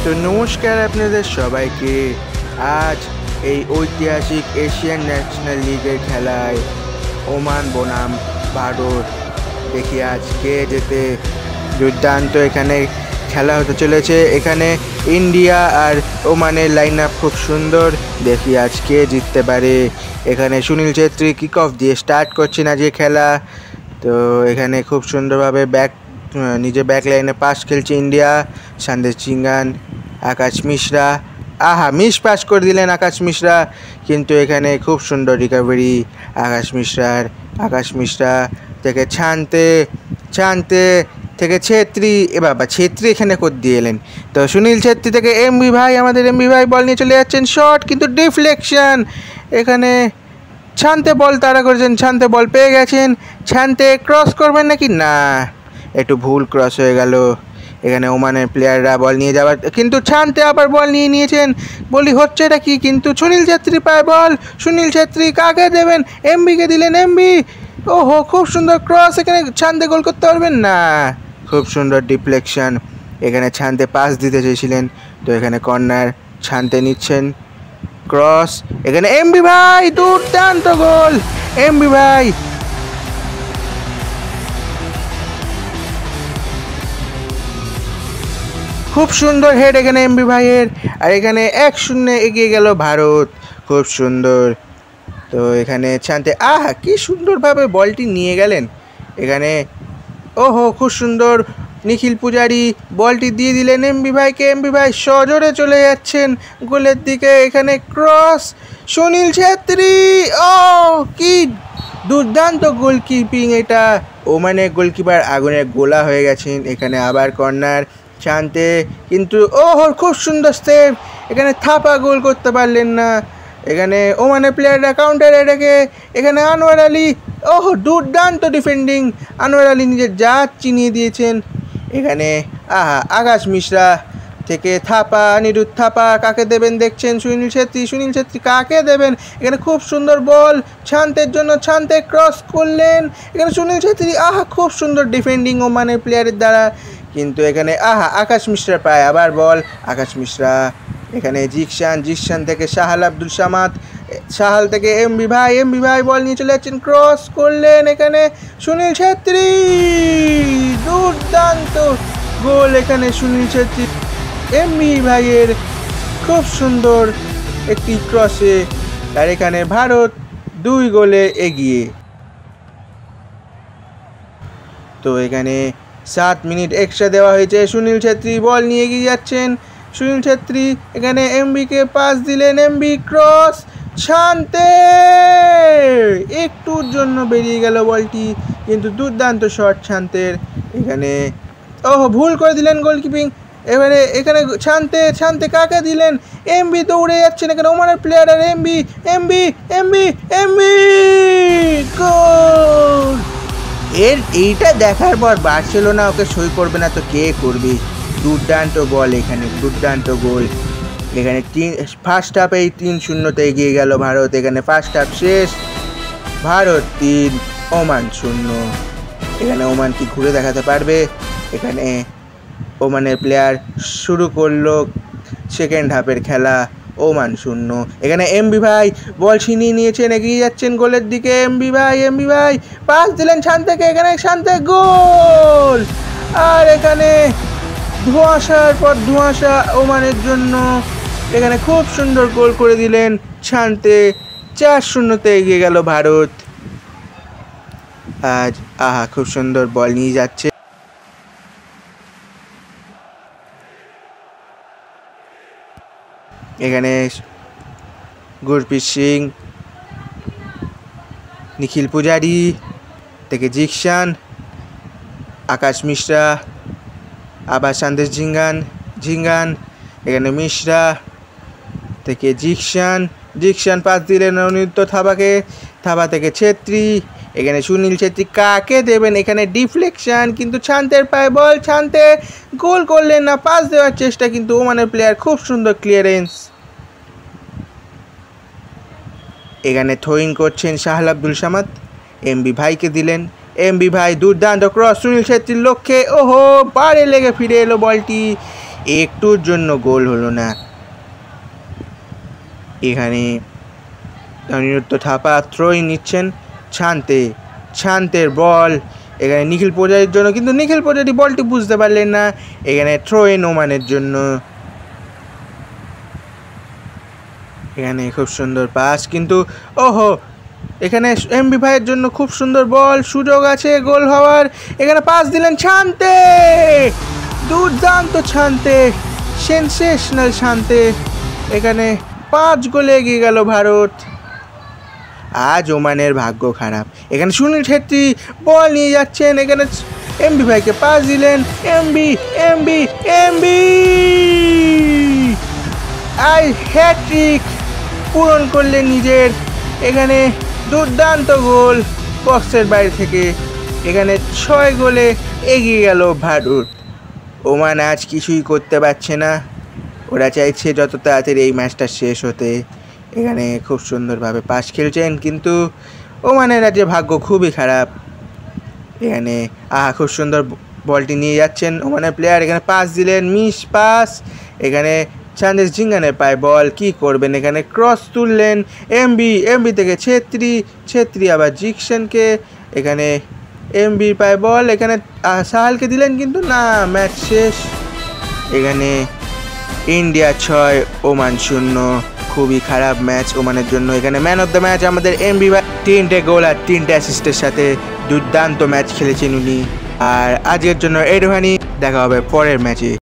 তো নমস্কার আপনাদের সবাইকে। আজ এই ঐতিহাসিক এশিয়ান ন্যাশনাল লিগের খেলায় ওমান বনাম ভারত, দেখি আজ কে জেতে। দুর্দান্ত এখানে খেলা হতে চলেছে। এখানে ইন্ডিয়া আর ওমানের লাইন আপ খুব সুন্দর, দেখি আজ কে জিততে পারে। এখানে সুনীল ছেত্রী কিক অফ দিয়ে স্টার্ট করছেন আজকে খেলা। তো এখানে খুব সুন্দরভাবে নিজে ব্যাক লাইনে পাস খেলছে ইন্ডিয়া। সন্দেশ ঝিঙ্গান, আকাশ মিশ্রা, মিস পাস করে দিলেন আকাশ মিশ্রা, কিন্তু এখানে খুব সুন্দর রিকভারি আকাশ মিশ্রা থেকে ছানতে থেকে ছেত্রী, বাবা ছেত্রী এখানে করে দিয়ে এলেন। তো সুনীল ছেত্রী থেকে আমাদের এমবি ভাই বল নিয়ে চলে যাচ্ছেন, শট কিন্তু ডিফ্লেকশন। এখানে ছানতে বল তাড়া করেছেন, ছানতে বল পেয়ে গেছেন, ছানতে ক্রস করবেন নাকি না, একটু ভুল ক্রস হয়ে গেল। এখানে ওমানের প্লেয়াররা বল নিয়ে যাওয়ার, কিন্তু ছানতে আবার বল নিয়েছেন, বলি হচ্ছে এটা কি, কিন্তু সুনীল ছেত্রী পায় বল। সুনীল ছেত্রী কাকে দেবেন, এমবিকে দিলেন, এমবি ওহো খুব সুন্দর ক্রস। এখানে ছানতে গোল করতে পারবেন না, খুব সুন্দর ডিফ্লেকশন। এখানে ছানতে পাস দিতে চেয়েছিলেন, তো এখানে কর্নার, ছানতে নিচ্ছেন ক্রস। এখানে এমবি ভাই দুর্দান্ত গোল, এমবি ভাই খুব সুন্দর হেড এখানে এমবি ভাইয়ের। আর এখানে 1-0 এগিয়ে গেল ভারত, খুব সুন্দর। তো এখানে ছানতে কি সুন্দরভাবে বলটি নিয়ে গেলেন। এখানে ওহো খুব সুন্দর, নিখিল পূজারি বলটি দিয়ে দিলেন এমবি ভাইকে, এমবি ভাই সজোরে চলে যাচ্ছেন গোলের দিকে। এখানে ক্রস, সুনীল ছেত্রী, কি দুর্দান্ত গোলকিপিং এটা। ওমানের গোলকিপার আগুনের গোলা হয়ে গেছেন। এখানে আবার কর্নার, ছানতে, কিন্তু খুব সুন্দর সেভ। এখানে থাপা গোল করতে পারলেন না। এখানে ওমানের প্লেয়াররা কাউন্টার এটাকে, এখানে আনোয়ার আলী, দুর্দান্ত ডিফেন্ডিং, আনোয়ার আলী নিজের জাত চিনিয়ে দিয়েছেন। এখানে আকাশ মিশ্রা থেকে থাপা, নিরুদ্ধ থাপা, কাকে দেবেন দেখছেন, সুনীল ছেত্রী কাকে দেবেন। এখানে খুব সুন্দর বল ছানতের জন্য, ছানতে ক্রস করলেন। এখানে সুনীল ছেত্রী, খুব সুন্দর ডিফেন্ডিং ওমানের প্লেয়ারের দ্বারা, কিন্তু এখানে আকাশ মিশ্রা পায় আবার বল, আকাশ মিশ্রা। এখানে জিকশান থেকে সাহাল আব্দুল সামাদ, সাহাল থেকে এমবি ভাই বল নিয়ে চলে যাচ্ছেন, ক্রস করলেন। এখানে সুনীল ছেত্রী, দুর্দান্ত গোল এখানে সুনীল ছেত্রী এমবি ভাইয়ের, খুব সুন্দর একটি ক্রসে। আর এখানে ভারত 2 গোলে এগিয়ে। তো এখানে 7 মিনিট এক্সট্রা দেওয়া হয়েছে। সুনীল ছেত্রী বল নিয়ে এগিয়ে যাচ্ছেন, সুনীল ছেত্রী এখানে এমবিকে পাস দিলেন, এমবি ক্রস, ছানতে একটুর জন্য বেরিয়ে গেল বলটি, কিন্তু দুর্দান্ত শট ছানতের। এখানে ভুল করে দিলেন গোলকিপিং। এখানে ছানতে কাকে দিলেন, এমবি দৌড়ে যাচ্ছেন। এখানে ওমানের প্লেয়ার আর এমবি গোল। এইটা দেখার পর বার্সেলোনা ওকে সই করবে না তো কে করবে। দুর্দান্ত বল, এখানে দুর্দান্ত গোল। এখানে ফার্স্ট হাফেই 3-0 এগিয়ে গেল ভারত। এখানে ফার্স্ট হাফ শেষ, ভারত 3 ওমান 0। এখানে ওমান কি ঘুরে দেখাতে পারবে। এখানে ওমানের প্লেয়ার শুরু করলো সেকেন্ড হাফের খেলা, ওমান 0। এখানে এমবি ভাই বল ছিনিয়ে নিয়েছেন, এগিয়ে যাচ্ছেন গোলের দিকে। এমবি ভাই পাস দিলেন ছানতেকে, এখানে ছানতে গোল। আর এখানে ধোঁয়াশার পর ধোঁয়াশা ওমানের জন্য। এখানে খুব সুন্দর গোল করে দিলেন ছানতে, 4-0 এগিয়ে গেল ভারত। আজ খুব সুন্দর বল নিয়ে যাচ্ছে। এখানে গুরপ্রীত সিং, নিখিল পূজারি থেকে জিকশান, আকাশ মিশ্রা, আবার সন্দেশ ঝিঙ্গান। এখানে মিশ্রা থেকে জিকশান পাস দিলেন অনিরুদ্ধ থাপাকে, থাপা থেকে ছেত্রী। এখানে সুনীল ছেত্রী কাকে দেবেন, এখানে ডিফ্লেকশন, কিন্তু ছানতের পায়ে বল, ছানতে গোল করলেন না। পাস দেওয়ার চেষ্টা, কিন্তু ওমানের প্লেয়ার খুব সুন্দর ক্লিয়ারেন্স। এখানে থ্রোইং করছেন সাহাল আব্দুল সামাদ, এমবি ভাইকে দিলেন, এমবি ভাই দুর্দান্ত ক্রস সুনীল ছেত্রীর লক্ষ্যে, বারে লেগে ফিরে এলো বলটি। একটুর জন্য গোল হলো না। এখানে অনিরুদ্ধ থাপা থ্রোই নিচ্ছেন, শান্তের বল এখানে নিখিল পূজারীর জন্য, কিন্তু নিখিল পূজারী বলটি বুঝতে পারলেন না। এখানে থ্রো ইন ওমানের জন্য। এখানে খুব সুন্দর পাস, কিন্তু ওহো, এখানে এমবি ভাইয়ের জন্য খুব সুন্দর বল, সুযোগ আছে গোল হওয়ার। এখানে পাস দিলেন শান্তে, দুর্দান্ত শান্তে, সেনসেশনাল শান্তে। এখানে 5 গোলে এগিয়ে গেল ভারত। আজ ওমানের ভাগ্য খারাপ। এখানে সুনীল ছেত্রী বল নিয়ে যাচ্ছেন, এখানে এমবি ভাইকে পাস দিলেন, এমবি হ্যাট্রিক পূরণ করলেন নিজের। এখানে দুর্দান্ত গোল বক্সের বাইরে থেকে। এখানে 6 গোলে এগিয়ে গেল ভারত। ওমান আজ কিছুই করতে পারছে না, ওরা চাইছে যত তাড়াতাড়ি এই ম্যাচটা শেষ হতে। এখানে খুব সুন্দরভাবে পাস খেলছেন, কিন্তু ওমানের আজ ভাগ্য খুবই খারাপ। এখানে খুব সুন্দর বলটি নিয়ে যাচ্ছেন ওমানের প্লেয়ার, এখানে পাস দিলেন, মিস পাস। এখানে চান্দেশ জিঙ্গানের পায় বল, কি করবেন, এখানে ক্রস তুললেন এমবি থেকে ছেত্রী আবার জিকসনকে। এখানে এমবির পায় বল, এখানে সাহালকে দিলেন, কিন্তু না, ম্যাচ শেষ। এখানে ইন্ডিয়া 6 ওমান 0। খুবই খারাপ ম্যাচ ওমানের জন্য। এখানে ম্যান অফ দ্য ম্যাচ আমাদের এমবি ভাই, 3টে গোল আর 3টে অ্যাসিস্টের সাথে দুর্দান্ত ম্যাচ খেলেছেন উনি। আর আজকের জন্য এইটুখানি, দেখা হবে পরের ম্যাচে।